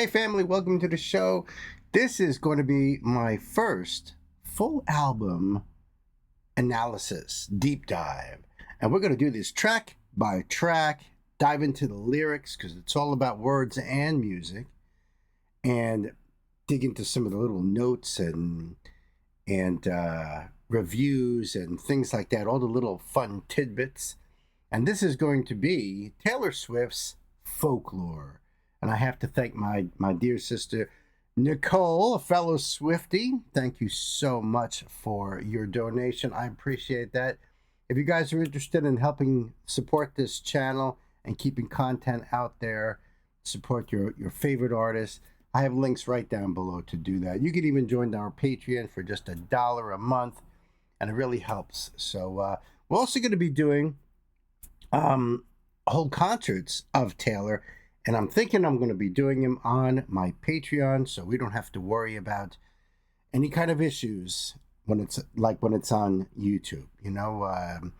Hey family, welcome to the show. This is going to be my first full album analysis, deep dive. And we're going to do this track by track, dive into the lyrics because it's all about words and music, and dig into some of the little notes and reviews and things like that, all the little fun tidbits. And this is going to be Taylor Swift's Folklore. And I have to thank my dear sister, Nicole, a fellow Swiftie. Thank you so much for your donation. I appreciate that. If you guys are interested in helping support this channel and keeping content out there, support your favorite artists, I have links right down below to do that. You can even join our Patreon for just $1 a month, and it really helps. So we're also going to be doing whole concerts of Taylor. And I'm thinking I'm going to be doing them on my Patreon, so we don't have to worry about any kind of issues when it's on YouTube. You know,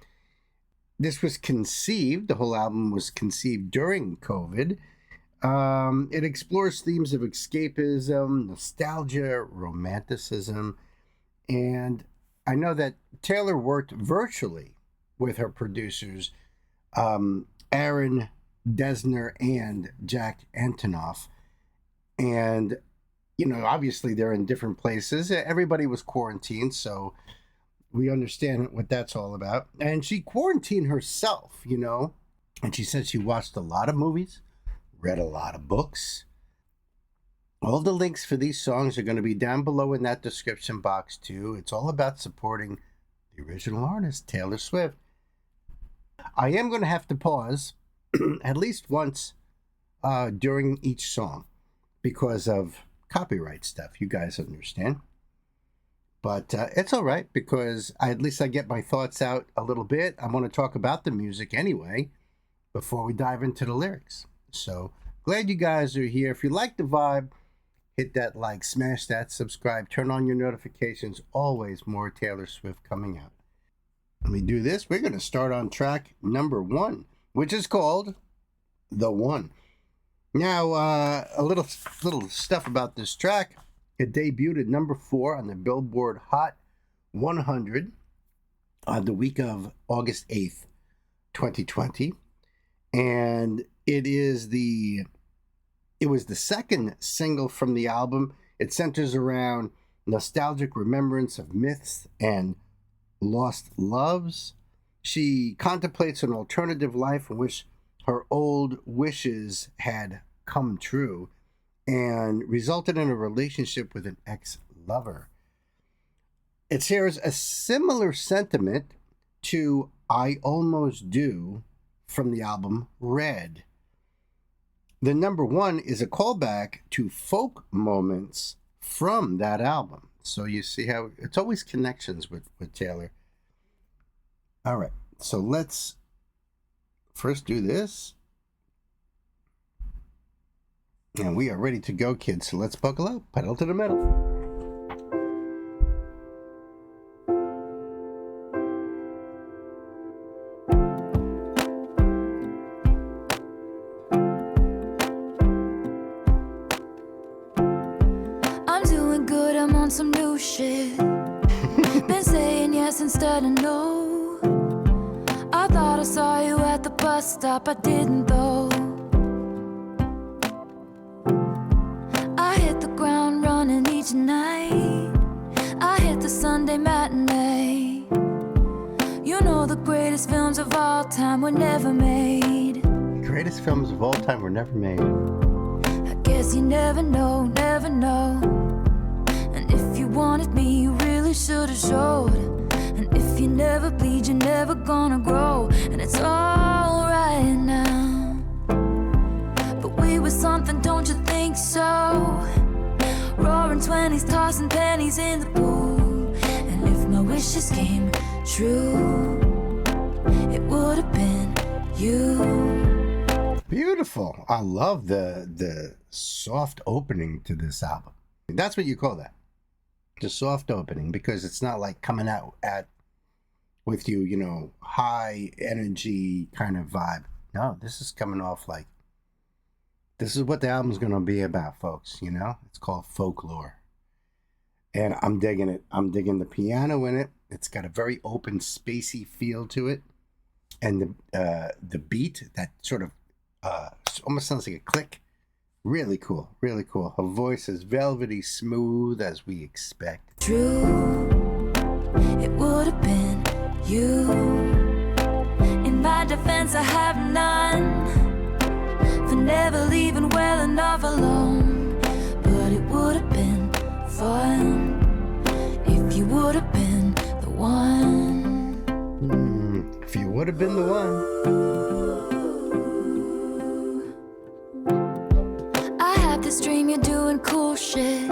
this was conceived, the whole album was conceived during COVID. It explores themes of escapism, nostalgia, romanticism. And I know that Taylor worked virtually with her producers, Aaron Dessner and Jack Antonoff, and you know, obviously they're in different places. Everybody was quarantined, so we understand what that's all about. And she quarantined herself, you know, and she said she watched a lot of movies, read a lot of books. All the links for these songs are going to be down below in that description box too. It's all about supporting the original artist, Taylor Swift. I am going to have to pause at least once during each song because of copyright stuff. You guys understand. But it's all right because at least I get my thoughts out a little bit. I want to talk about the music anyway before we dive into the lyrics. So glad you guys are here. If you like the vibe, hit that like, smash that subscribe, turn on your notifications. Always more Taylor Swift coming out. Let me do this. We're going to start on track number 1, which is called The One. Now, a little stuff about this track. It debuted at number 4 on the Billboard Hot 100 on the week of August 8th, 2020. And it was the second single from the album. It centers around nostalgic remembrance of myths and lost loves. She contemplates an alternative life in which her old wishes had come true and resulted in a relationship with an ex-lover. It shares a similar sentiment to I Almost Do from the album Red. The number 1 is a callback to folk moments from that album. So you see how it's always connections with Taylor. All right, so let's first do this. And we are ready to go, kids. So let's buckle up, pedal to the metal. I'm doing good, I'm on some new shit. Been saying yes instead of no. I thought I saw you at the bus stop, I didn't though. I hit the ground running each night. I hit the Sunday matinee. You know the greatest films of all time were never made. The greatest films of all time were never made. I guess you never know, never know. And if you wanted me, you really should have showed. And if you never bleed, you're never gonna grow. And it's all right now, but we were something, don't you think so? Roaring 20s, tossing pennies in the pool. And if my wishes came true, it would have been you. Beautiful. I love the soft opening to this album. That's what you call that. The soft opening, because it's not like coming out with you, you know, high energy kind of vibe. No, this is coming off like this is what the album's going to be about, folks. You know, it's called Folklore. And I'm digging it. I'm digging the piano in it. It's got a very open, spacey feel to it. And the beat, that sort of almost sounds like a click. Really cool, really cool. Her voice is velvety smooth as we expect. True, it would have been you. In my defense, I have none for never leaving well enough alone. But it would have been fun if you would have been the one. If you would have been the one. This dream you're doing cool shit,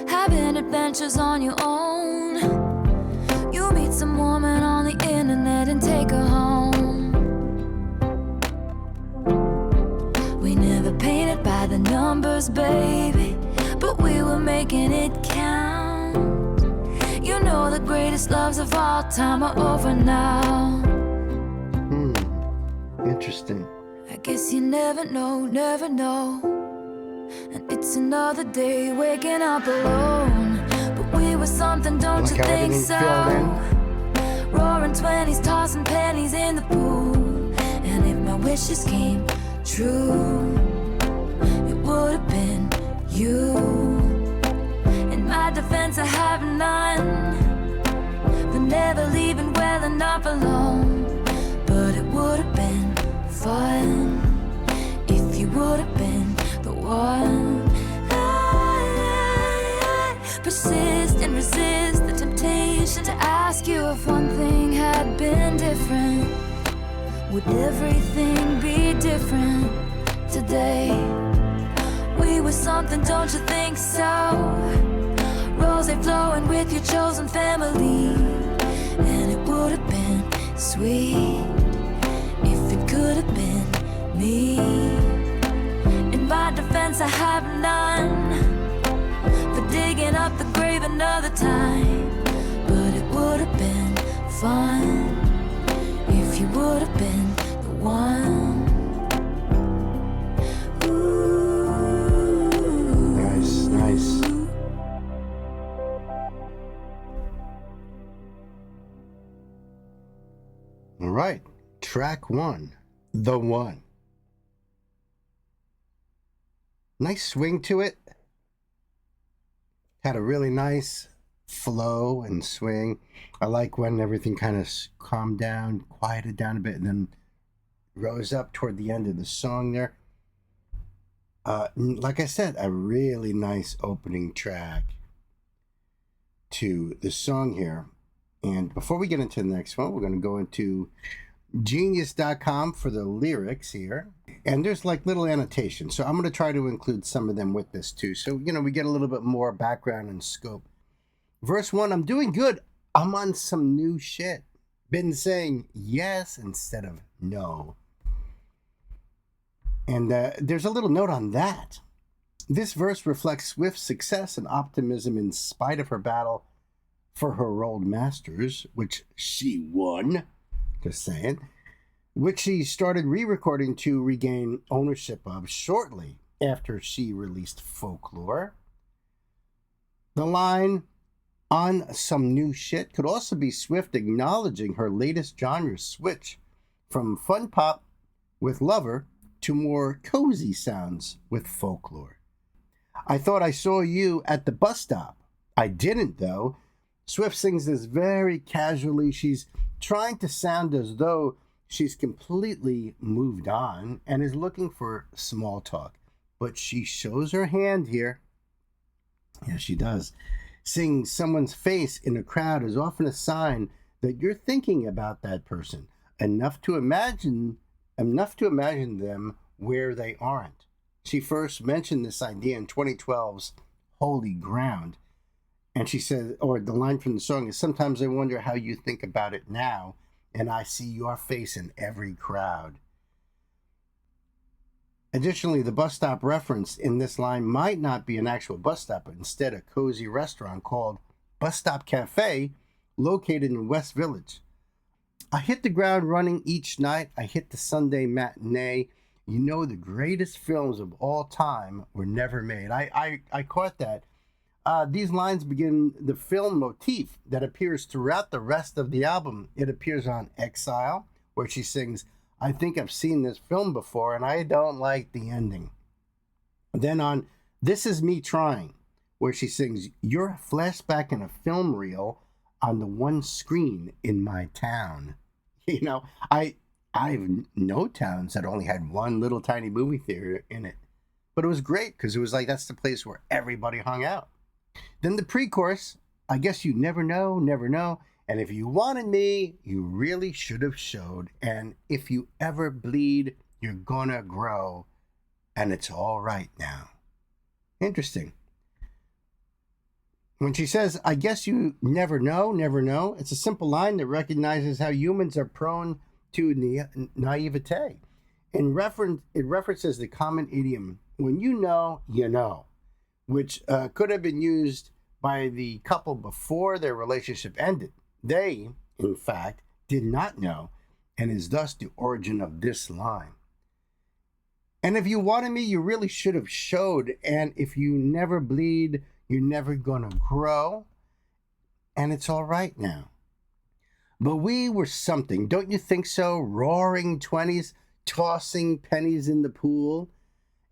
having adventures on your own. You meet some woman on the internet and take her home. We never painted by the numbers, baby, but we were making it count. You know the greatest loves of all time are over now. Interesting. I guess you never know, never know. And it's another day waking up alone. But we were something, don't you think so? Roaring 20s, tossing pennies in the pool. And if my wishes came true, it would have been you. In my defense, I have none for never leaving well enough alone. But it would have been fun if you would have been the one. I persist and resist the temptation to ask you if one thing had been different. Would everything be different today? We were something, don't you think so? Rose flowing with your chosen family. And it would have been sweet if it could have been me. In my defense, I have none for digging up the grave another time. But it would have been fun if you would have been the one. Ooh. Nice, nice. All right, track one, The One. Nice swing to it. Had a really nice flow and swing. I like when everything kind of calmed down, quieted down a bit, and then rose up toward the end of the song there. Like I said, a really nice opening track to the song here. And before we get into the next one, we're going to go into genius.com for the lyrics here. And there's like little annotations. So I'm going to try to include some of them with this too. So, you know, we get a little bit more background and scope. Verse 1, I'm doing good. I'm on some new shit. Been saying yes instead of no. And there's a little note on that. This verse reflects Swift's success and optimism in spite of her battle for her old masters, which she won, just saying, which she started re-recording to regain ownership of shortly after she released Folklore. The line, on some new shit, could also be Swift acknowledging her latest genre switch from fun pop with Lover to more cozy sounds with Folklore. I thought I saw you at the bus stop. I didn't, though. Swift sings this very casually. She's trying to sound as though she's completely moved on and is looking for small talk. But she shows her hand here. Yeah, she does. Seeing someone's face in a crowd is often a sign that you're thinking about that person enough to imagine them where they aren't. She first mentioned this idea in 2012's Holy Ground. And she said, or the line from the song is, sometimes I wonder how you think about it now, and I see your face in every crowd. Additionally, the bus stop reference in this line might not be an actual bus stop, but instead a cozy restaurant called Bus Stop Cafe, located in West Village. I hit the ground running each night. I hit the Sunday matinee. you know the greatest films of all time were never made. I caught that. These lines begin the film motif that appears throughout the rest of the album. It appears on Exile, where she sings, I think I've seen this film before and I don't like the ending. Then on This Is Me Trying, where she sings, you're a flashback in a film reel on the one screen in my town. You know, I've know towns that only had one little tiny movie theater in it. But it was great because it was like that's the place where everybody hung out. Then the pre-chorus, I guess you never know, never know. And if you wanted me, you really should have showed. And if you ever bleed, you're gonna grow. And it's all right now. Interesting. When she says, I guess you never know, it's a simple line that recognizes how humans are prone to naivete. It references the common idiom, when you know, which could have been used by the couple before their relationship ended. They, in fact, did not know, and is thus the origin of this line. And if you wanted me, you really should have showed. And if you never bleed, you're never gonna grow. And it's all right now. But we were something, don't you think so? Roaring 20s, tossing pennies in the pool.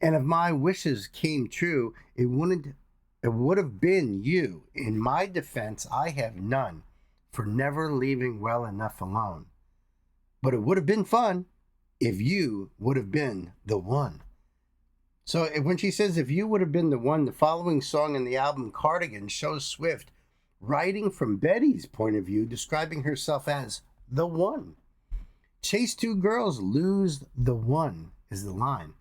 And if my wishes came true, it would have been you. In my defense, I have none for never leaving well enough alone. But it would have been fun if you would have been the one. So when she says, if you would have been the one, the following song in the album Cardigan shows Swift writing from Betty's point of view, describing herself as the one. Chase two girls, lose the one is the line.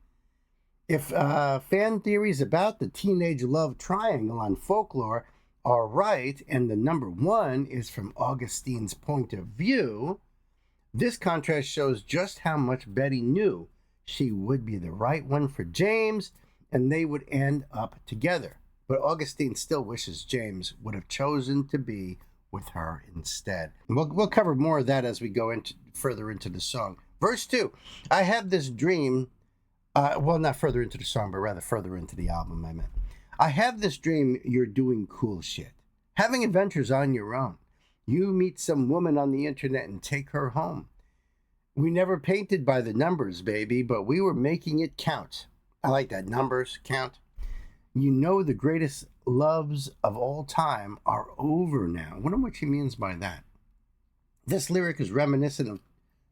If fan theories about the teenage love triangle on Folklore are right, and the number one is from Augustine's point of view, this contrast shows just how much Betty knew she would be the right one for James, and they would end up together. But Augustine still wishes James would have chosen to be with her instead. We'll cover more of that as we go further into the song. Verse 2, I have this dream, not further into the song, but rather further into the album, I meant. I have this dream you're doing cool shit, having adventures on your own. You meet some woman on the internet and take her home. We never painted by the numbers, baby, but we were making it count. I like that, numbers count. You know the greatest loves of all time are over now. I wonder what she means by that. This lyric is reminiscent of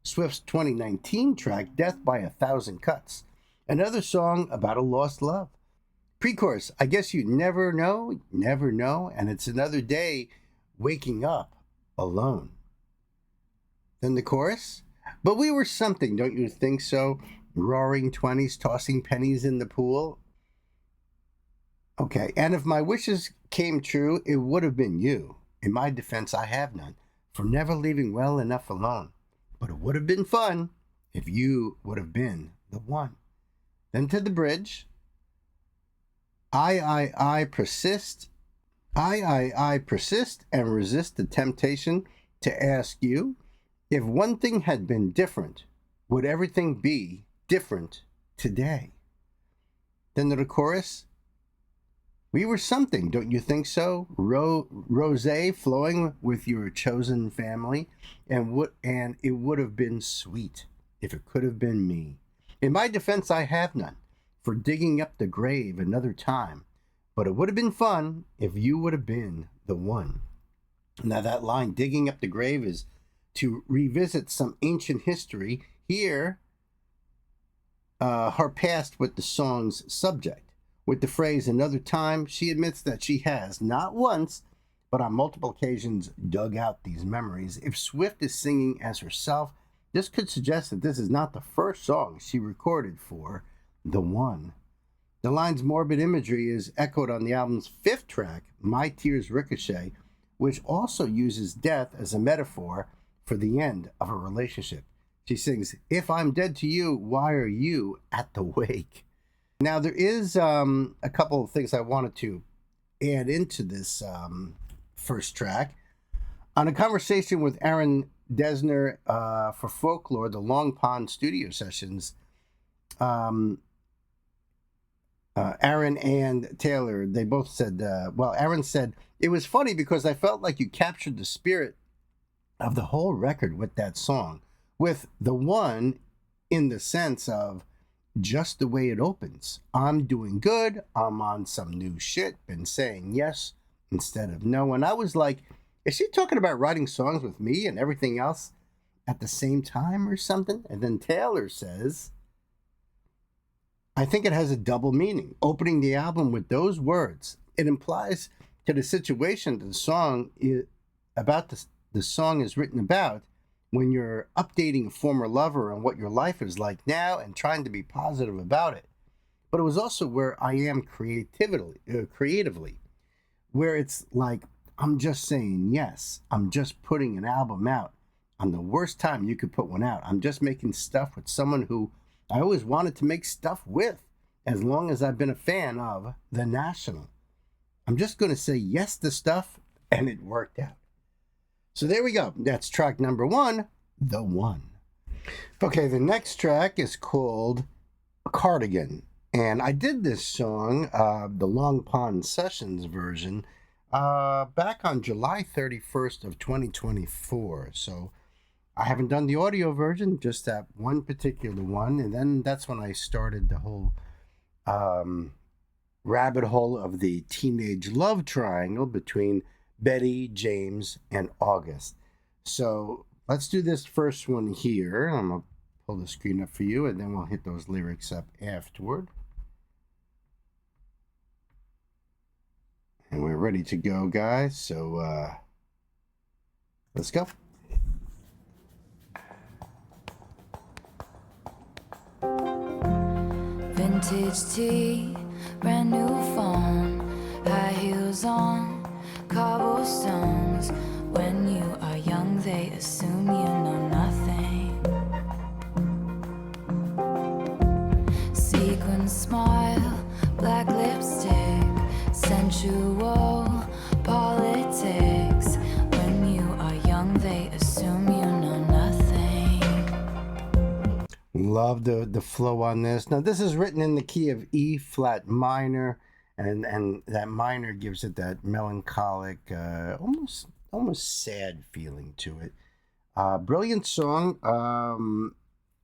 Swift's 2019 track, Death by a Thousand Cuts, another song about a lost love. Pre-chorus, I guess you never know, and it's another day waking up alone. Then the chorus, but we were something, don't you think so? Roaring 20s, tossing pennies in the pool. Okay, and if my wishes came true, it would have been you. In my defense, I have none, for never leaving well enough alone. But it would have been fun if you would have been the one. Then to the bridge. I persist. I persist and resist the temptation to ask you, if one thing had been different, would everything be different today? Then to the chorus. We were something, don't you think so? Rosé flowing with your chosen family, and it would have been sweet if it could have been me. In my defense, I have none for digging up the grave another time, but it would have been fun if you would have been the one. Now that line, digging up the grave, is to revisit some ancient history. Here, her past with the song's subject. With the phrase another time, she admits that she has, not once, but on multiple occasions, dug out these memories. If Swift is singing as herself, this could suggest that this is not the first song she recorded for The One. The line's morbid imagery is echoed on the album's fifth track, My Tears Ricochet, which also uses death as a metaphor for the end of a relationship. She sings, if I'm dead to you, why are you at the wake? Now, there is a couple of things I wanted to add into this first track. On a conversation with Aaron Dessner for Folklore, the Long Pond studio sessions, Aaron and Taylor, they both said, Aaron said, it was funny because I felt like you captured the spirit of the whole record with that song, with the one in the sense of just the way it opens. I'm doing good. I'm on some new shit. Been saying yes instead of no. And I was like, is she talking about writing songs with me and everything else at the same time or something? And then Taylor says, I think it has a double meaning. Opening the album with those words, it implies to the situation that the song is about, the song is written about, when you're updating a former lover on what your life is like now and trying to be positive about it. But it was also where I am creatively, where it's like, I'm just saying yes. I'm just putting an album out on the worst time you could put one out. I'm just making stuff with someone who I always wanted to make stuff with, as long as I've been a fan of The National. I'm just going to say yes to stuff, and it worked out. So there we go. That's track number 1, The One. Okay, the next track is called Cardigan. And I did this song, the Long Pond Sessions version, back on July 31st of 2024. So I haven't done the audio version, just that one particular one. And then that's when I started the whole rabbit hole of the teenage love triangle between Betty, James, and August. So let's do this first one here. I'm going to pull the screen up for you, and then we'll hit those lyrics up afterward. And we're ready to go, guys. So let's go. Vintage tea, brand new phone, high heels on, cobblestones. When you are young, they assume you know nothing. Sequin smile, black lipstick, sensual politics. When you are young, they assume you know nothing. Love the flow on this. Now, this is written in the key of E flat minor, and that minor gives it that melancholic, almost sad feeling to it. Brilliant song.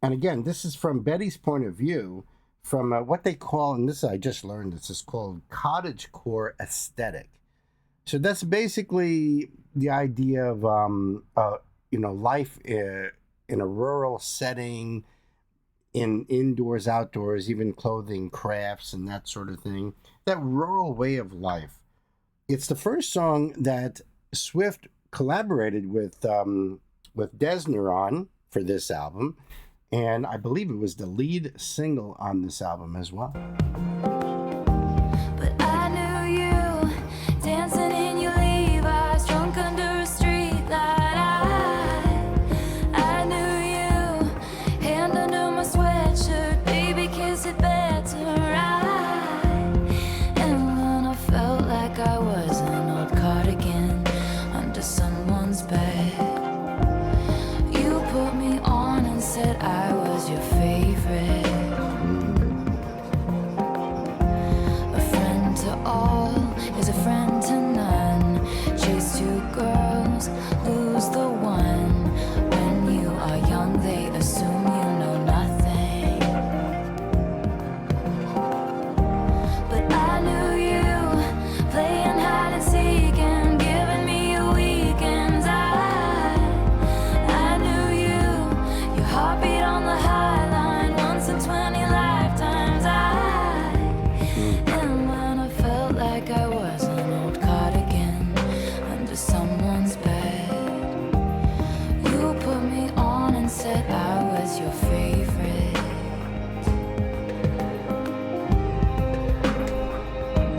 And again, this is from Betty's point of view, from what they call, and this I just learned, this is called cottagecore aesthetic. So that's basically the idea of life in a rural setting, in indoors, outdoors, even clothing, crafts, and that sort of thing. That rural way of life. It's the first song that Swift collaborated with Desner on for this album, and I believe it was the lead single on this album as well. But I knew you dancing in your Levi's, drunk under a street light. I knew you, hand under my sweatshirt, baby kiss it better. And when I felt like I was an old cardigan under someone's bed, you put me on and said I was your favorite. A friend to all is a friend to none. Chase 2 girls, lose the one. When you are young, they assume you know nothing. But I knew you, playing hide and seek and giving me your weekends. I knew you, your heartbeat on the high line, once in 20 lifetimes. And when I felt like I was an old cardigan under someone's bed, you put me on and said I was your favorite.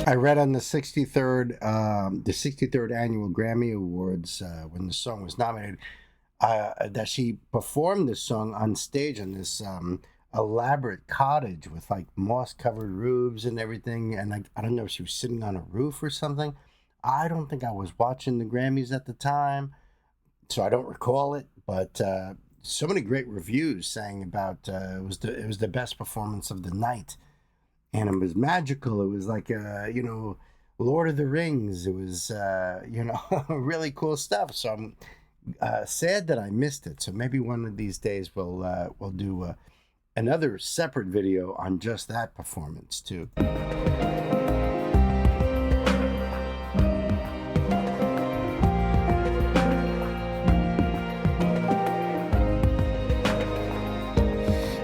I read on the 63rd annual Grammy Awards, when the song was nominated, that she performed this song on stage in this elaborate cottage with like moss-covered roofs and everything. And I don't know if she was sitting on a roof or something. I don't think I was watching the Grammys at the time, so I don't recall it. But so many great reviews saying about it was the best performance of the night, and it was magical. It was like Lord of the Rings. It was really cool stuff. So I'm sad that I missed it. So maybe one of these days we'll do another separate video on just that performance too.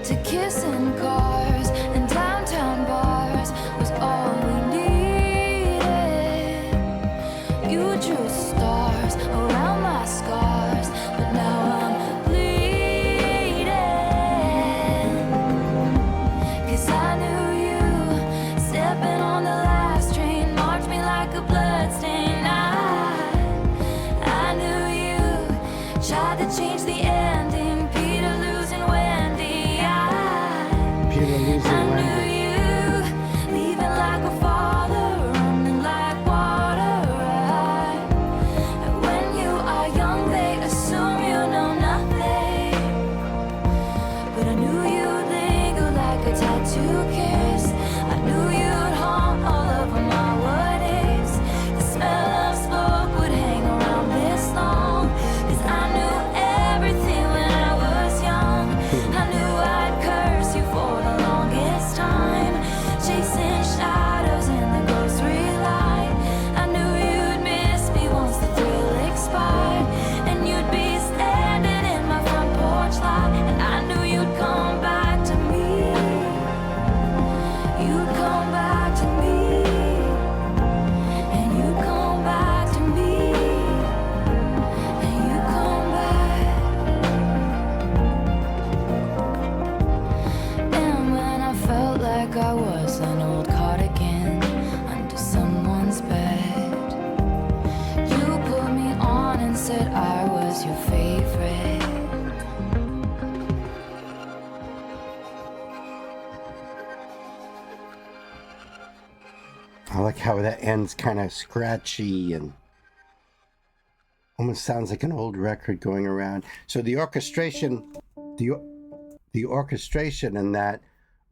To kiss in cars and downtown bars was all we needed. You drew stars around my scars, but now I'm bleeding. 'Cause I knew you stepping on the last train, marked me like a bloodstain. I knew you tried to change the ending, Peter losing Wendy. I knew you leaving like a father, running like water. And when you are young, they assume you know nothing. But I knew you'd linger like a tattoo kiss. I knew you'd haunt all over my what ifs. The smell of smoke would hang around this long. 'Cause I knew everything when I was young. I knew I'd curse you for the longest time, chasing shadows in the grocery line. I knew you'd miss me once the thrill expired, and you'd be standing in my front porch light. And I knew you'd come back to me. You'd come back to me. And you'd come back to me. And you'd come back. And when I felt like I was an old cardigan under someone's bed, you put me on and said I was your favorite. I like how that ends kind of scratchy and almost sounds like an old record going around. So the orchestration, the orchestration in that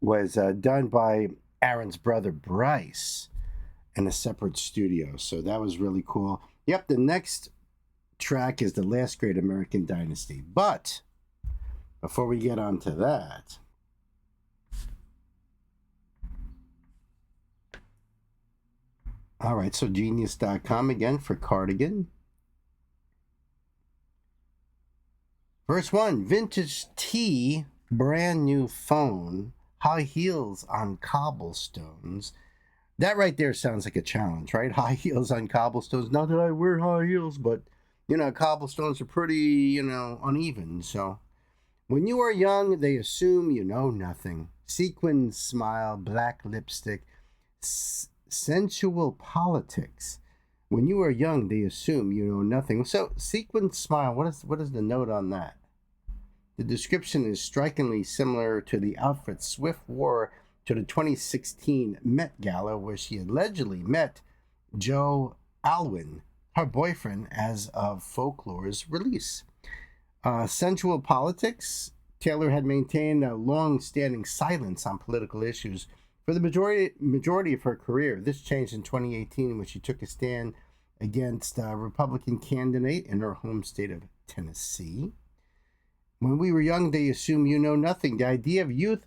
was done by Aaron's brother Bryce in a separate studio. So that was really cool. Yep, the next track is The Last Great American Dynasty. But before we get on to that, all right, so genius.com again for Cardigan. Verse 1, vintage tea, brand new phone, high heels on cobblestones. That right there sounds like a challenge, right? High heels on cobblestones. Not that I wear high heels, but, cobblestones are pretty, uneven. So when you are young, they assume you know nothing. Sequin smile, black lipstick, sensual politics. When you are young, they assume you know nothing. So, sequin smile, what is the note on that? The description is strikingly similar to the outfit Swift wore to the 2016 Met Gala, where she allegedly met Joe Alwyn, her boyfriend, as of Folklore's release. Sensual politics, Taylor had maintained a long-standing silence on political issues for the majority of her career. This changed in 2018 when she took a stand against a Republican candidate in her home state of Tennessee. When we were young, they assume you know nothing. The idea of youth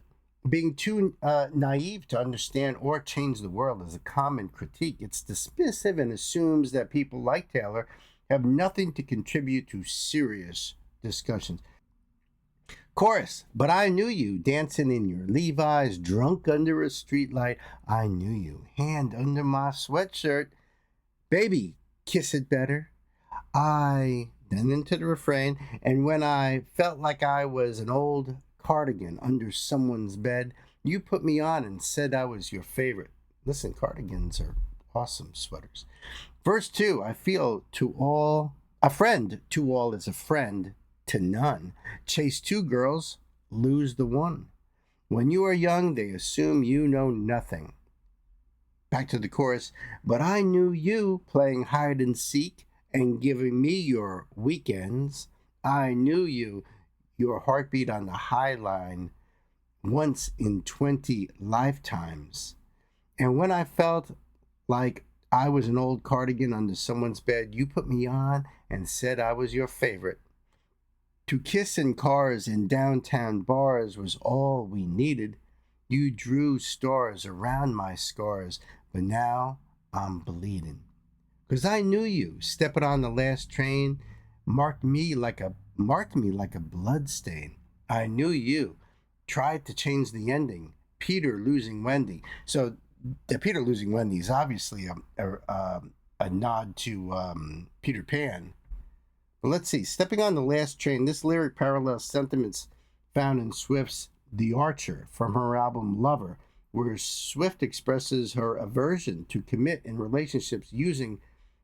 being too naive to understand or change the world is a common critique. It's dismissive and assumes that people like Taylor have nothing to contribute to serious discussions. Chorus, but I knew you, dancing in your Levi's, drunk under a streetlight. I knew you, hand under my sweatshirt. Baby, kiss it better. Then into the refrain, and when I felt like I was an old cardigan under someone's bed, you put me on and said I was your favorite. Listen, cardigans are awesome sweaters. Verse 2, I feel to all, a friend to all is a friend to none. Chase two girls, lose the one. When you are young, they assume you know nothing. Back to the chorus, but I knew you playing hide and seek and giving me your weekends. I knew you. your heartbeat on the high line once in 20 lifetimes. And when I felt like I was an old cardigan under someone's bed, you put me on and said I was your favorite. To kiss in cars in downtown bars was all we needed. You drew stars around my scars, but now I'm bleeding. 'Cause I knew you, stepping on the last train, marked me like a blood stain. I knew you, tried to change the ending. Peter losing Wendy. So the Peter losing Wendy is obviously a nod to Peter Pan. But let's see. Stepping on the last train, this lyric parallels sentiments found in Swift's The Archer from her album Lover, where Swift expresses her aversion to commit in relationships using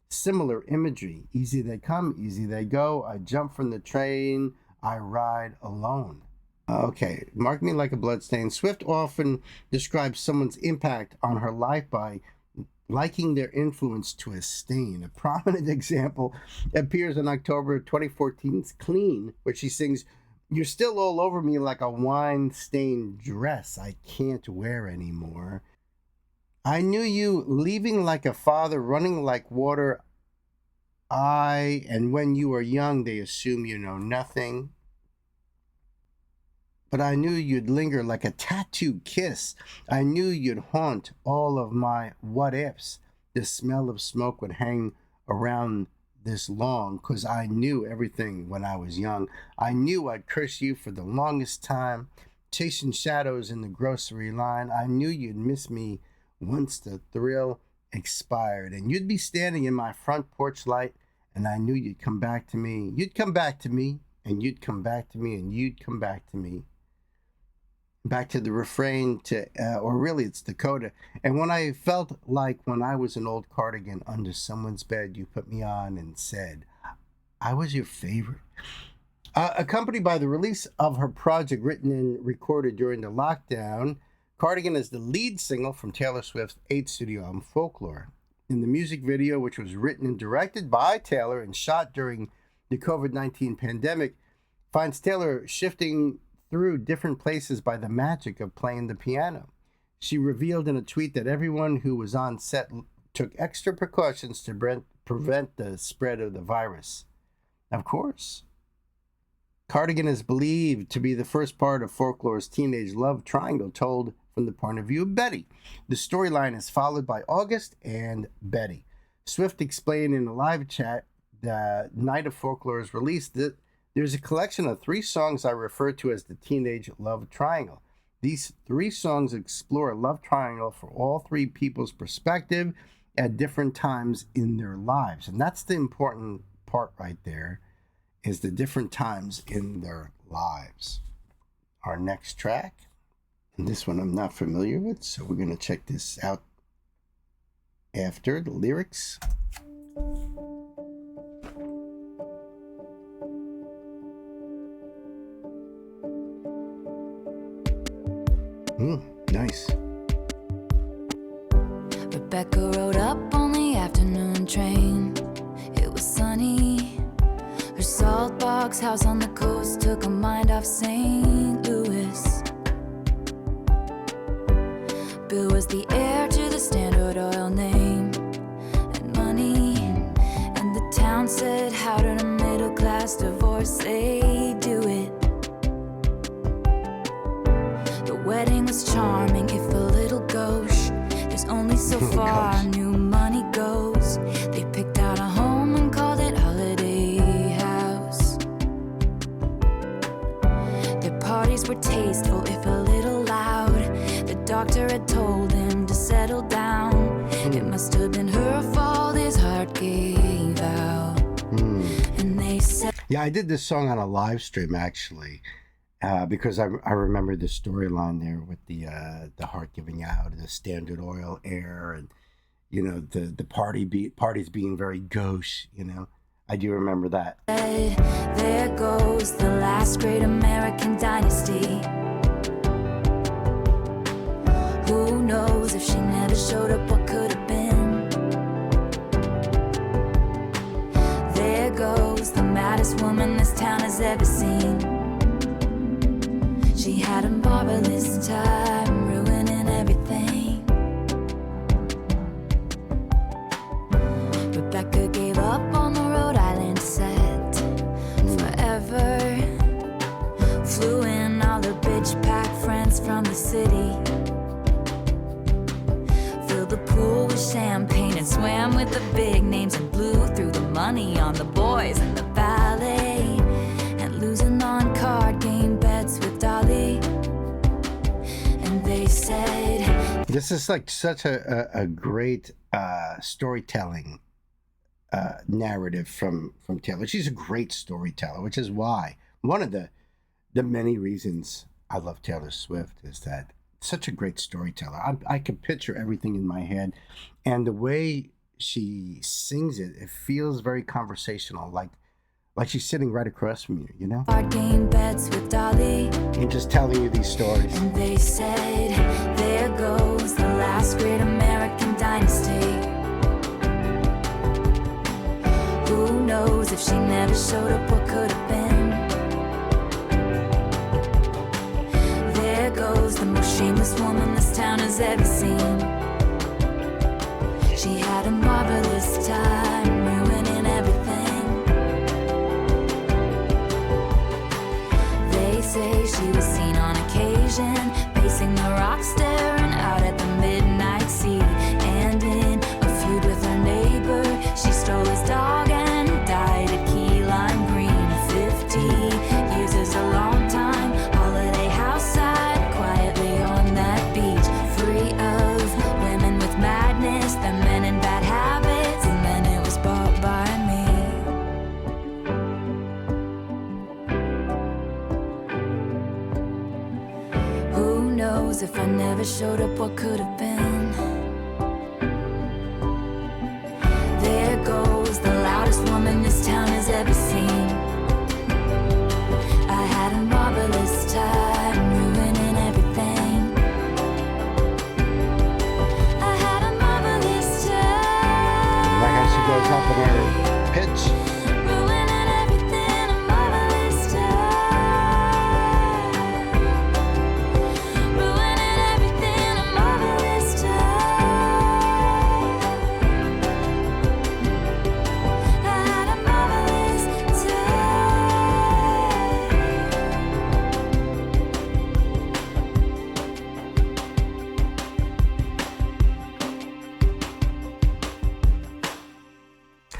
similar imagery. Easy they come, easy they go. I jump from the train, I ride alone. Okay, mark me like a bloodstain. Swift often describes someone's impact on her life by liking their influence to a stain. A prominent example appears in October 2014's Clean, where she sings, "You're still all over me like a wine-stained dress I can't wear anymore. I knew you leaving like a father, running like water. And when you are young, they assume you know nothing. But I knew you'd linger like a tattooed kiss. I knew you'd haunt all of my what ifs. The smell of smoke would hang around this long, 'cause I knew everything when I was young. I knew I'd curse you for the longest time, chasing shadows in the grocery line. I knew you'd miss me once the thrill expired, and you'd be standing in my front porch light, and I knew you'd come back to me. You'd come back to me, and you'd come back to me, and you'd come back to me." Back to the refrain, or really it's the coda. "And when I felt like when I was an old cardigan under someone's bed, you put me on and said I was your favorite." Accompanied by the release of her project written and recorded during the lockdown, Cardigan is the lead single from Taylor Swift's 8th studio album, Folklore. In the music video, which was written and directed by Taylor and shot during the COVID-19 pandemic, finds Taylor shifting through different places by the magic of playing the piano. She revealed in a tweet that everyone who was on set took extra precautions to prevent the spread of the virus. Of course. Cardigan is believed to be the first part of Folklore's teenage love triangle told from the point of view of Betty. The storyline is followed by August and Betty. Swift explained in a live chat the night of Folklore's release that there's a collection of 3 songs I refer to as the teenage love triangle. These 3 songs explore a love triangle for all 3 people's perspective at different times in their lives. And that's the important part right there, is the different times in their lives. Our next track, and this one I'm not familiar with, so we're going to check this out after the lyrics. Nice. Rebecca rode up on the afternoon train. It was sunny. Her salt box house on the coast took her mind off St. Louis. Bill was the heir to the Standard Oil name and money, and the town said, how did a middle class divorcee do it? The wedding was charming, if a little gauche. There's only so far new money goes. They picked out a home and called it Holiday House. Their parties were tasteful, if a little loud. The doctor had told him to settle down. It must have been her fault his heart gave out. And they said, yeah, I did this song on a live stream actually. Because I remember the storyline there with the heart giving out, and the Standard Oil air, and the parties being very gauche. I do remember that. There goes the last great American dynasty. Who knows if she never showed up, what could have been? There goes the maddest woman this town has ever seen. She had a marvelous time, ruining everything. Rebecca gave up on the Rhode Island set forever. Flew in all her bitch pack friends from the city. Filled the pool with champagne and swam with the big names and blew through the money on the boys and the ballet. And losing on card game bets with Dolly. And they said, this is like such a great storytelling narrative from Taylor. She's a great storyteller, which is why one of the many reasons I love Taylor Swift is that such a great storyteller. I can picture everything in my head, and the way she sings it, it feels very conversational, like she's sitting right across from you, you know? card game bets with Dolly. And just telling you these stories. And they said, there goes the last great American dynasty. Who knows if she never showed up, what could have been? There goes the most shameless woman this town has ever seen. She had a marvelous time, ruining everything. They say she was seen on occasion, pacing the rocks, staring out at the midnight sea. And in a feud with her neighbor, she stole his dog and died at Key Lime Green. 50 years is a long time. Holiday house side, quietly on that beach, free of women with madness, the men in bad habits, and then it was bought by me. Who knows if I never showed up, what could have been? There goes the loudest woman this town has ever seen. I had a marvelous time, ruining everything. I had a marvelous time. Like how she goes up in her pitch. Ruining everything, a marvelous time. Ruining everything, a marvelous time. I had a marvelous time.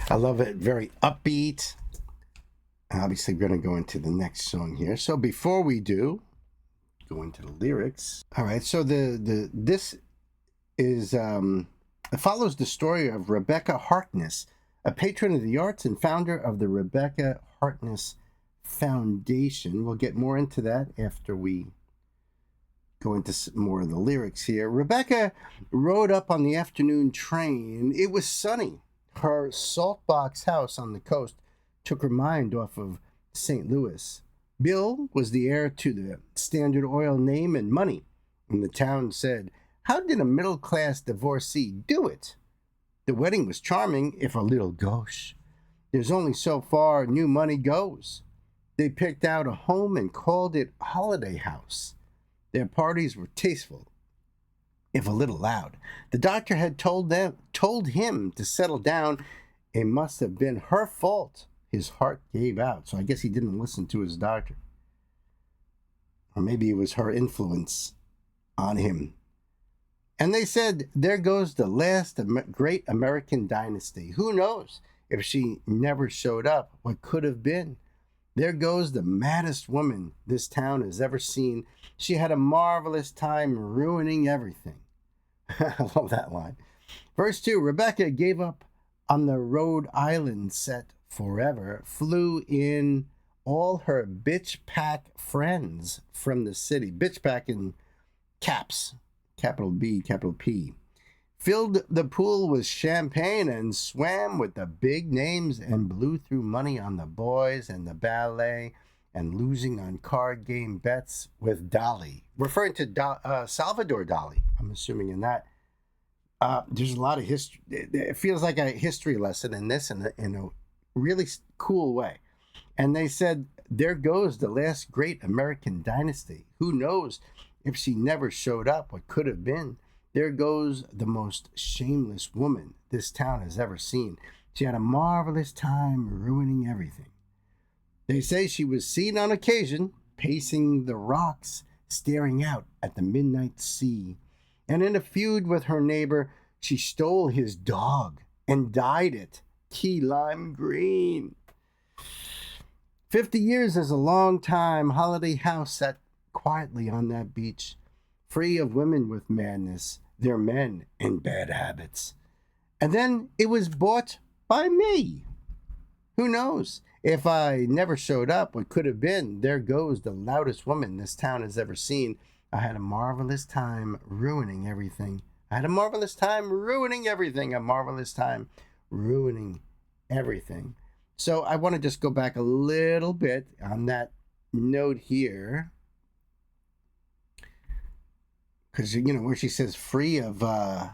I love it. Very upbeat. Obviously, we're going to go into the next song here. So before we do, go into the lyrics. All right. So this is it follows the story of Rebecca Harkness, a patron of the arts and founder of the Rebecca Harkness Foundation. We'll get more into that after we go into more of the lyrics here. Rebecca rode up on the afternoon train. It was sunny. Her saltbox house on the coast took her mind off of St. Louis. Bill was the heir to the Standard Oil name and money, and the town said, how did a middle-class divorcee do it? The wedding was charming, if a little gauche. There's only so far new money goes. They picked out a home and called it Holiday House. Their parties were tasteful, if a little loud. The doctor had told him to settle down. It must have been her fault. His heart gave out. So I guess he didn't listen to his doctor. Or maybe it was her influence on him. And they said, there goes the last great American dynasty. Who knows if she never showed up, what could have been? There goes the maddest woman this town has ever seen. She had a marvelous time ruining everything. I love that line. Verse 2, Rebecca gave up on the Rhode Island set forever, flew in all her bitch pack friends from the city. Bitch pack in caps, capital B, capital P. Filled the pool with champagne and swam with the big names and blew through money on the boys and the ballet and losing on card game bets with Dolly. Referring to Salvador Dali, I'm assuming in that. There's a lot of history. It feels like a history lesson in this in a really cool way. And they said, there goes the last great American dynasty. Who knows if she never showed up, what could have been? There goes the most shameless woman this town has ever seen. She had a marvelous time ruining everything. They say she was seen on occasion pacing the rocks, staring out at the midnight sea. And in a feud with her neighbor, she stole his dog and dyed it key lime green. 50 years is a long time. Holiday House sat quietly on that beach, free of women with madness, their men and bad habits. And then it was bought by me. Who knows? If I never showed up, what could have been? There goes the loudest woman this town has ever seen. I had a marvelous time ruining everything. I had a marvelous time ruining everything. A marvelous time ruining everything. So I want to just go back a little bit on that note here. Because, you know, where she says free of the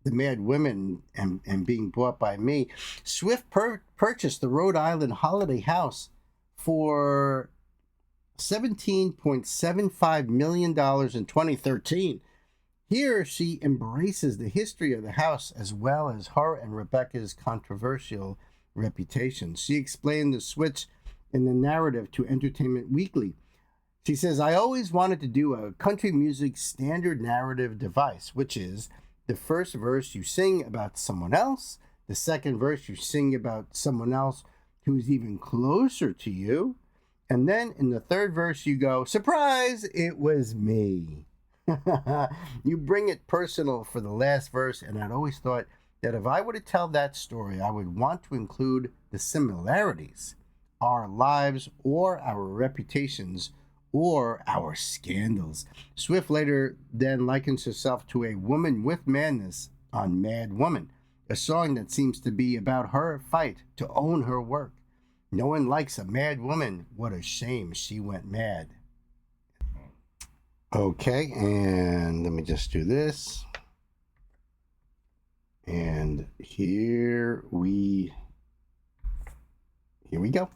mad women and being bought by me. Swift purchased the Rhode Island Holiday House for $17.75 million in 2013. Here she embraces the history of the house as well as her and Rebecca's controversial reputation. She explained the switch in the narrative to Entertainment Weekly. She says, I always wanted to do a country music standard narrative device, which is the first verse you sing about someone else, the second verse you sing about someone else who's even closer to you, and then in the third verse you go, surprise, it was me. You bring it personal for the last verse, and I'd always thought that if I were to tell that story, I would want to include the similarities, our lives or our reputations or our scandals. Swift later then likens herself to a woman with madness on Mad Woman, a song that seems to be about her fight to own her work. No one likes a mad woman. What a shame she went mad. Okay, and let me just do this. And here we go.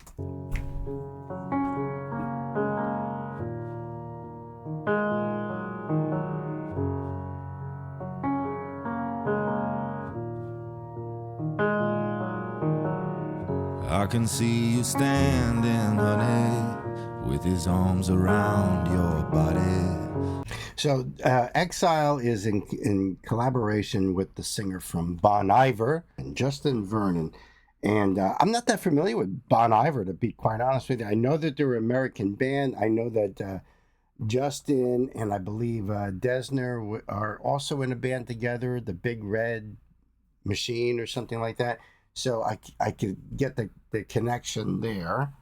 I can see you standing, honey, with his arms around your body. So Exile is in collaboration with the singer from Bon Iver and Justin Vernon. And I'm not that familiar with Bon Iver, to be quite honest with you. I know that they're an American band. I know that Justin and I believe Desner are also in a band together, the Big Red Machine or something like that. So I could get the connection there.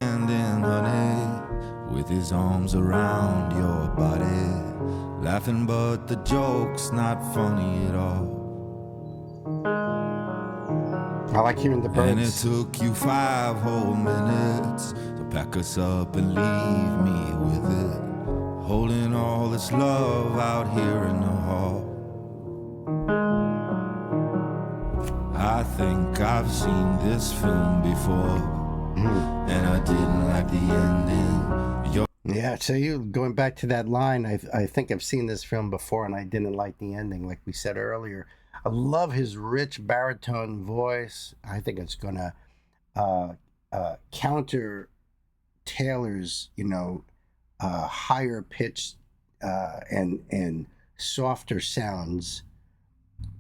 And then, honey, with his arms around your body, laughing but the joke's not funny at all. I like hearing the birds. And it took you 5 whole minutes to pack us up and leave me with it, holding all this love out here in the hall. I think I've seen this film before, and I didn't like the ending. Yeah, so you going back to that line, I think I've seen this film before and I didn't like the ending, like we said earlier. I love his rich baritone voice. I think it's gonna counter Taylor's, higher pitched and softer sounds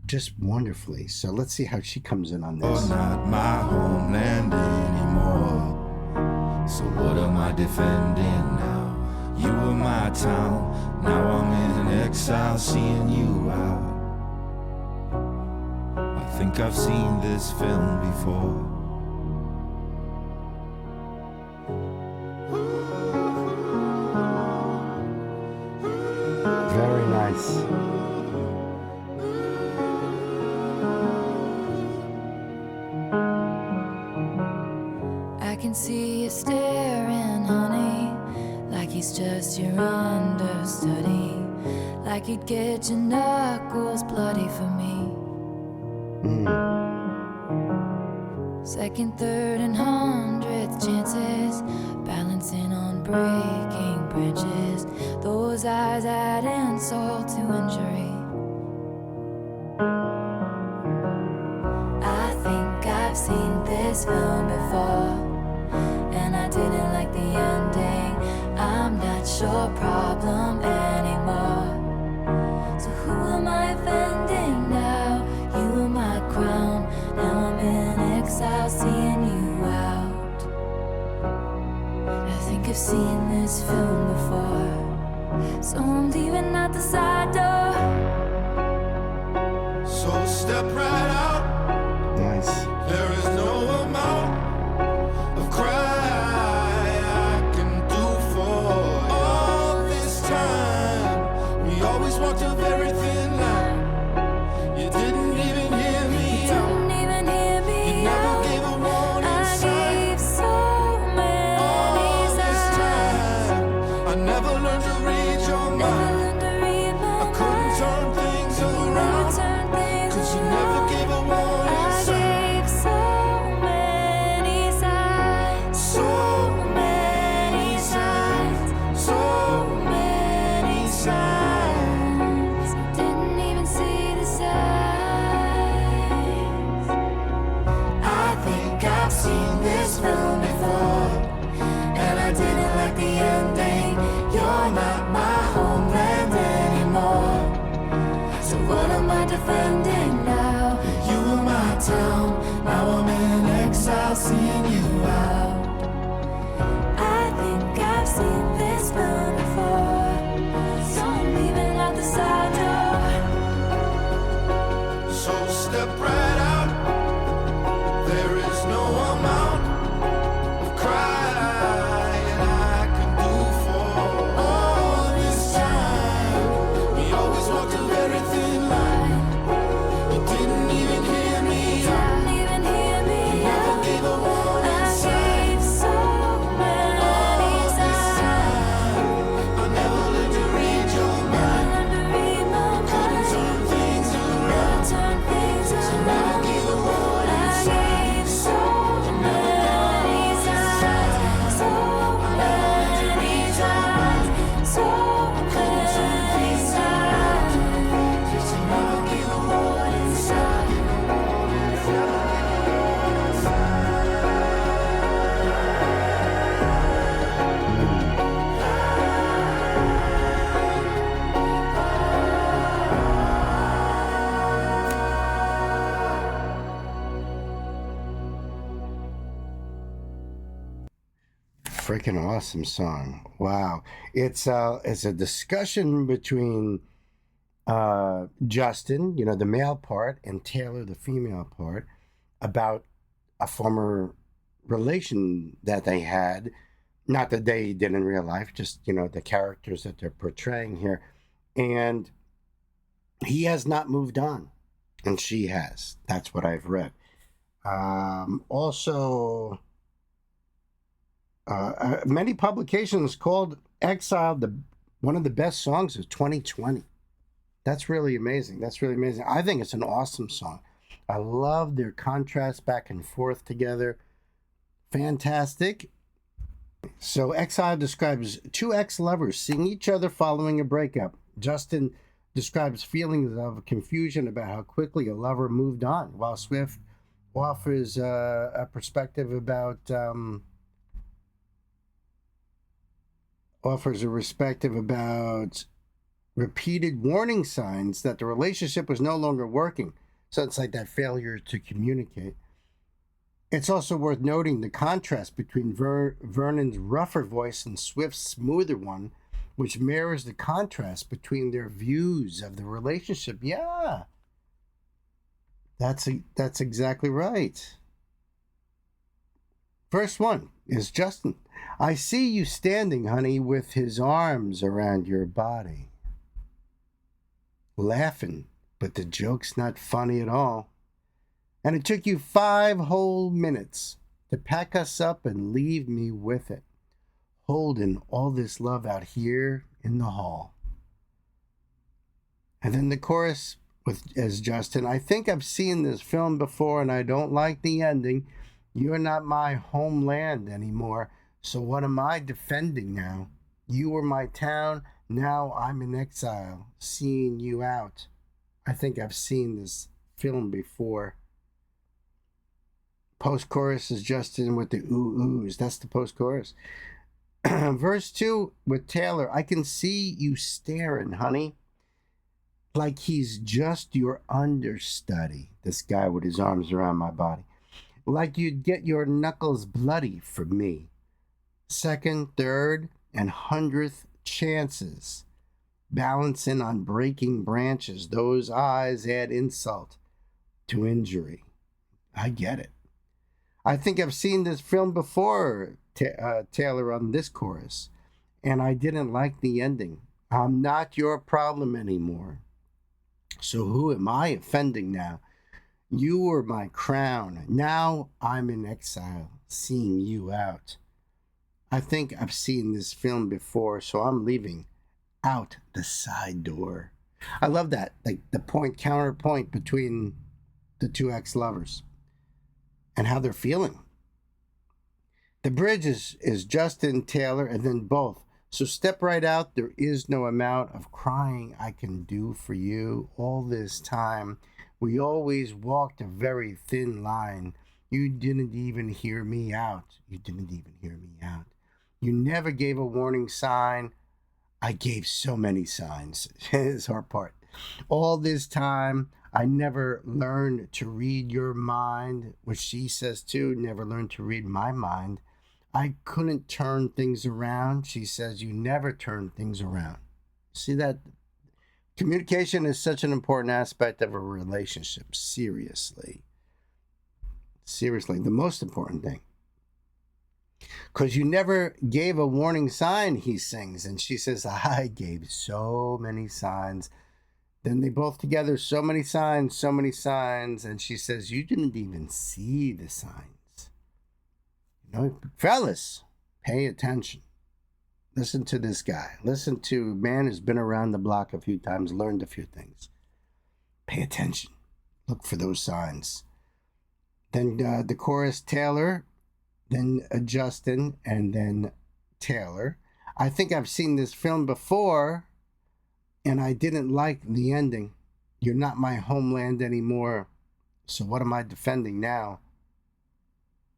just wonderfully. So let's see how she comes in on this. You're not my homeland anymore, so what am I defending now? You were my town, now I'm in exile seeing you out. I think I've seen this film before. Very nice. I can see you staring, honey, like he's just your understudy, like he'd get your knuckles bloody for me. Second, third, and hundredth chances, balancing on breaking branches. Those eyes add insult to injury. I think I've seen this film before, and I didn't like the ending. I'm not your problem anymore. So who am I offending now? You were my crown, now I'm in exile, seeing you out. I think I've seen this film before, so I'm leaving out the side door. So step right out. Nice. There is no amount of cry I can do for all this time. We always walked a very thin line. You didn't even hear me out. Didn't even hear me You never out. gave a warning I sign. gave so many All this signs. time, I never learned to read your Never mind. learned to read my I couldn't mind. turn things Never around, turn things 'cause you around. never gave a warning I sign. gave so many signs. So many signs, so many signs. Didn't even see the signs. I think I've seen this film before, and I didn't like the ending. You're not my homeland anymore. So what am I defending now? You were my town, now I'm in exile, seeing you out. I think I've seen this film before, so I'm leaving out the side door. So step right out. There is no amount of crying I can do for all this time. We always walked a very thin line. You didn't even hear me out. Didn't even hear me Never out. gave a warning I sign. gave so many All this signs. time, I never learned to read your mind. Never learned to read my Couldn't mind. turn things Never around. turn things Never around. gave a warning I sign. gave so many signs. So many signs. So many signs. Just never gave a warning sign. Freaking awesome song. Wow. It's a discussion between Justin, you know, the male part, and Taylor, the female part, about a former relation that they had. Not that they did in real life, just, you know, the characters that they're portraying here. And he has not moved on, and she has. That's what I've read. Also, many publications called Exile one of the best songs of 2020. That's really amazing. That's really amazing. I think it's an awesome song. I love their contrast back and forth together. Fantastic. So Exile describes two ex-lovers seeing each other following a breakup. Justin describes feelings of confusion about how quickly a lover moved on, while Swift offers a perspective about repeated warning signs that the relationship was no longer working. So it's like that failure to communicate. It's also worth noting the contrast between Vernon's rougher voice and Swift's smoother one, which mirrors the contrast between their views of the relationship. Yeah, that's exactly right. First one is Justin. I see you standing, honey, with his arms around your body. Laughing, but the joke's not funny at all. And it took you 5 whole minutes to pack us up and leave me with it, holding all this love out here in the hall. And then the chorus as Justin, I think I've seen this film before and I don't like the ending. You're not my homeland anymore, so what am I defending now? You were my town, now I'm in exile, seeing you out. I think I've seen this film before. Post-chorus is Justin with the ooh-oohs. That's the post-chorus. Verse 2 with Taylor, I can see you staring, honey, like he's just your understudy. This guy with his arms around my body. Like you'd get your knuckles bloody for me. Second, third, and 100th chances. Balancing on breaking branches. Those eyes add insult to injury. I get it. I think I've seen this film before, Taylor, on this chorus, and I didn't like the ending. I'm not your problem anymore. So who am I offending now? You were my crown. Now I'm in exile, seeing you out. I think I've seen this film before, so I'm leaving out the side door. I love that, like the counterpoint between the two ex-lovers and how they're feeling. The bridge is Justin, Taylor, and then both. So step right out. There is no amount of crying I can do for you. All this time, we always walked a very thin line. You didn't even hear me out. You didn't even hear me out. You never gave a warning sign. I gave so many signs. His hard part. All this time, I never learned to read your mind, which she says too, never learned to read my mind. I couldn't turn things around. She says, you never turn things around. See that? Communication is such an important aspect of a relationship. Seriously. Seriously, the most important thing. Because you never gave a warning sign, he sings. And she says, I gave so many signs. Then they both together, so many signs, so many signs. And she says, you didn't even see the signs. You know, fellas, pay attention. Listen to this guy. Listen to a man who's been around the block a few times, learned a few things. Pay attention. Look for those signs. Then the chorus, Taylor, then Justin, and then Taylor. I think I've seen this film before, and I didn't like the ending. You're not my homeland anymore, so what am I defending now?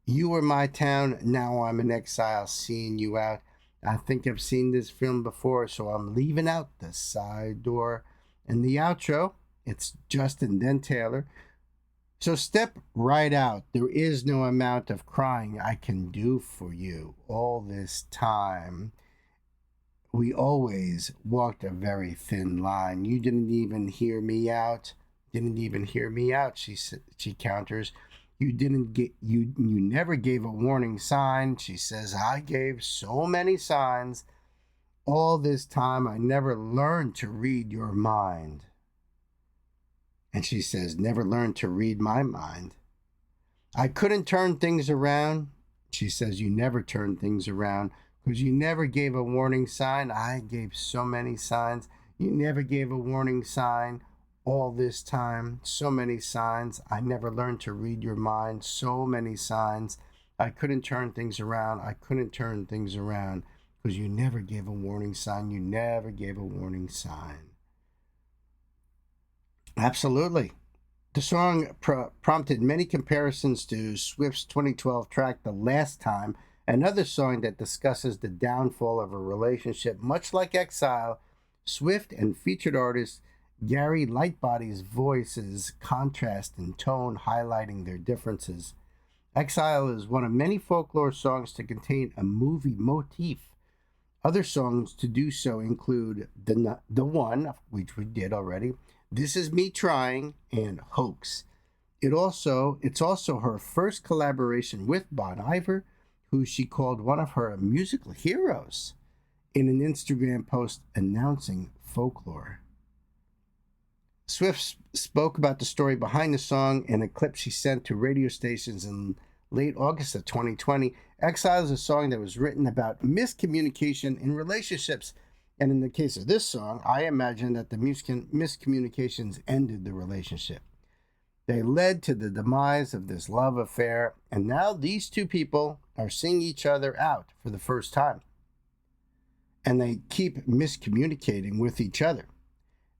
You were my town, now I'm in exile, seeing you out. I think I've seen this film before, so I'm leaving out the side door. And the outro, it's Justin, then Taylor. So step right out. There is no amount of crying I can do for you. All this time, we always walked a very thin line. You didn't even hear me out. Didn't even hear me out, she counters. You never gave a warning sign. She says, I gave so many signs. All this time, I never learned to read your mind. And she says, never learned to read my mind. I couldn't turn things around. She says, you never turned things around because you never gave a warning sign. I gave so many signs. You never gave a warning sign. All this time, so many signs. I never learned to read your mind. So many signs. I couldn't turn things around. I couldn't turn things around because you never gave a warning sign. You never gave a warning sign. Absolutely. The song prompted many comparisons to Swift's 2012 track, The Last Time, another song that discusses the downfall of a relationship. Much like Exile, Swift and featured artist Gary Lightbody's voices contrast in tone, highlighting their differences. Exile is one of many folklore songs to contain a movie motif. Other songs to do so include The One, which we did already, This Is Me Trying, and Hoax. It's also her first collaboration with Bon Iver, who she called one of her musical heroes, in an Instagram post announcing Folklore. Swift spoke about the story behind the song in a clip she sent to radio stations in late August of 2020. Exile is a song that was written about miscommunication in relationships. And in the case of this song, I imagine that the miscommunications ended the relationship. They led to the demise of this love affair, and now these two people are seeing each other out for the first time. And they keep miscommunicating with each other.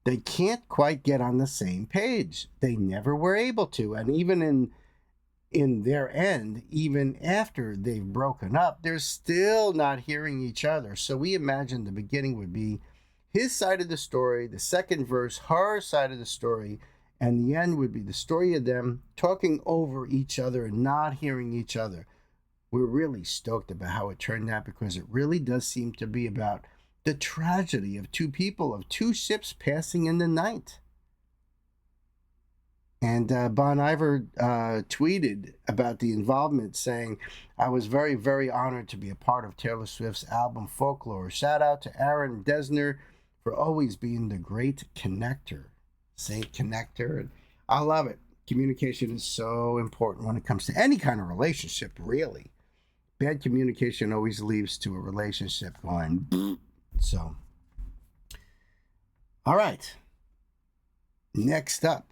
They can't quite get on the same page. They never were able to. And even in their end, even after they've broken up, they're still not hearing each other. So we imagine the beginning would be his side of the story, the second verse, her side of the story, and the end would be the story of them talking over each other and not hearing each other. We're really stoked about how it turned out, because it really does seem to be about the tragedy of two people, of two ships passing in the night. And Bon Iver tweeted about the involvement, saying, "I was very, very honored to be a part of Taylor Swift's album Folklore. Shout out to Aaron Dessner for always being the great connector." Saint Connector. And I love it. Communication is so important when it comes to any kind of relationship, really. Bad communication always leads to a relationship going. So, all right. Next up,